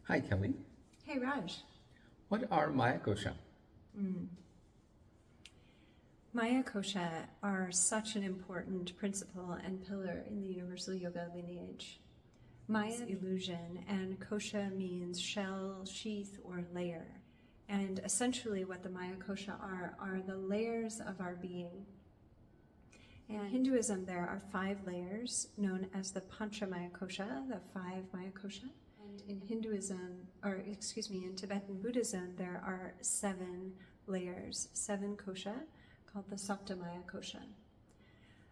Hi, Kelly. Hey, Raj. What are Mayakosha? Mayakosha are such an important principle and pillar in the Universal Yoga lineage. Maya is illusion, and kosha means shell, sheath, or layer. And essentially what the Mayakosha are the layers of our being. And in Hinduism, there are 5 layers known as the Pancha Mayakosha, the 5 Mayakosha. And in in Tibetan Buddhism, there are 7 layers, 7 kosha, called the Sapta Mayakosha.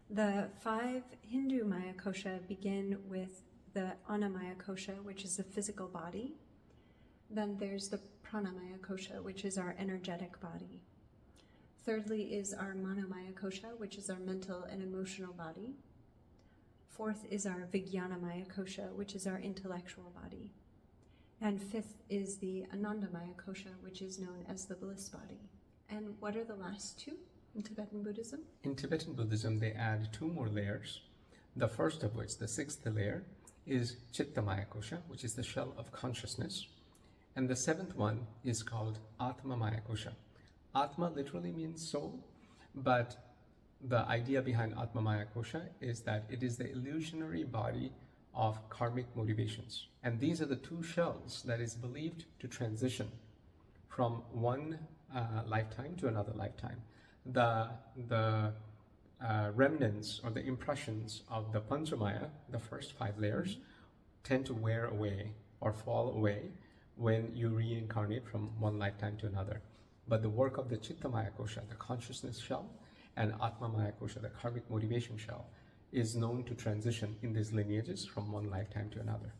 The 5 Hindu Mayakosha begin with the Annamaya kosha, which is the physical body. Then there's the Pranamaya kosha, which is our energetic body. Thirdly is our Manomaya kosha, which is our mental and emotional body. Fourth is our Vijnanamaya kosha, which is our intellectual body. And 5th is the Anandamaya kosha, which is known as the bliss body. And what are the last 2 in Tibetan Buddhism? In Tibetan Buddhism, they add 2 more layers. The first of which, the 6th layer, is Chitta Mayakosha, which is the shell of consciousness. And the 7th one is called Atma Mayakosha. Atma literally means soul, but the idea behind Atma Mayakosha is that it is the illusionary body of karmic motivations. And these are the 2 shells that is believed to transition from one lifetime to another lifetime. The remnants or the impressions of the Panchamaya, the first 5 layers, tend to wear away or fall away when you reincarnate from one lifetime to another. But the work of the Chitta Mayakosha, the consciousness shell, and Atma Mayakosha, the karmic motivation shell, is known to transition in these lineages from one lifetime to another.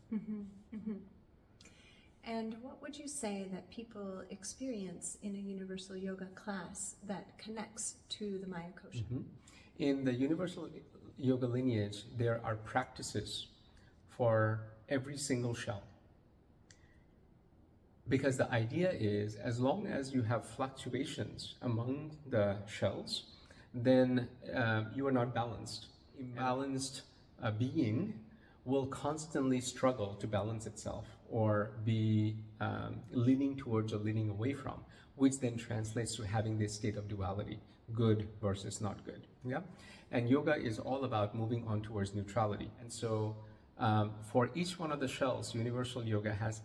And what would you say that people experience in a Universal Yoga class that connects to the Mayakosha? In the Universal Yoga lineage, there are practices for every single shell. Because the idea is, as long as you have fluctuations among the shells, then you are not balanced. Imbalanced being will constantly struggle to balance itself or be leaning towards or leaning away from, which then translates to having this state of duality, good versus not good. Yeah, and yoga is all about moving on towards neutrality. And so for each one of the shells, Universal Yoga has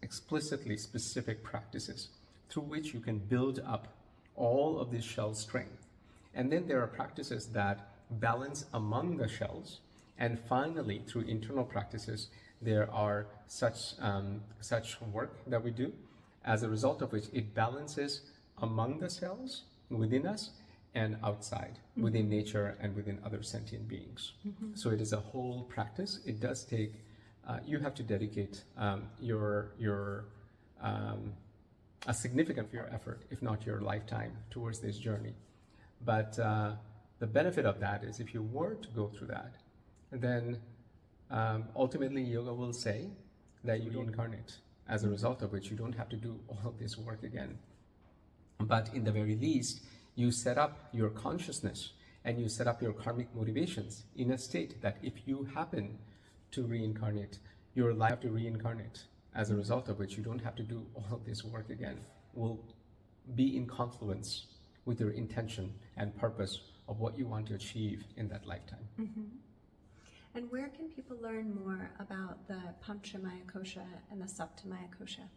explicitly specific practices through which you can build up all of this shell strength. And then there are practices that balance among the shells. And finally, through internal practices, there are such work that we do, as a result of which it balances among the cells within us and outside, within nature and within other sentient beings. So it is a whole practice. It does take, you have to dedicate a significant effort, if not your lifetime, towards this journey. But the benefit of that is, if you were to go through that, then ultimately yoga will say that you reincarnate, as a result of which you don't have to do all of this work again. But in the very least, you set up your consciousness and you set up your karmic motivations in a state that if you happen to reincarnate, your life to reincarnate, as a result of which you don't have to do all of this work again, will be in confluence with your intention and purpose of what you want to achieve in that lifetime. And where can people learn more about the Pancha Mayakosha and the Sapta Mayakosha?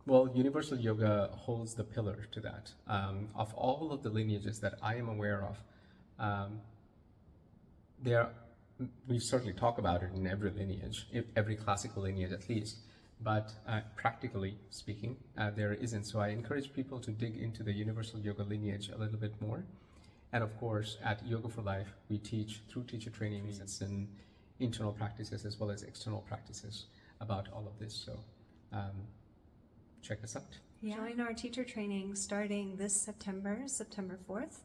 Well, Universal Yoga holds the pillar to that. Of all of the lineages that I am aware of, we certainly talk about it in every lineage, every classical lineage at least, but practically speaking, there isn't. So I encourage people to dig into the Universal Yoga lineage a little bit more. And of course, at Yoga for Life, we teach through teacher trainings and internal practices as well as external practices about all of this. So check us out. Yeah. Join our teacher training starting this September 4th,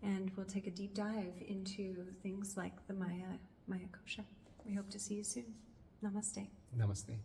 and we'll take a deep dive into things like the Mayakosha. We hope to see you soon. Namaste. Namaste.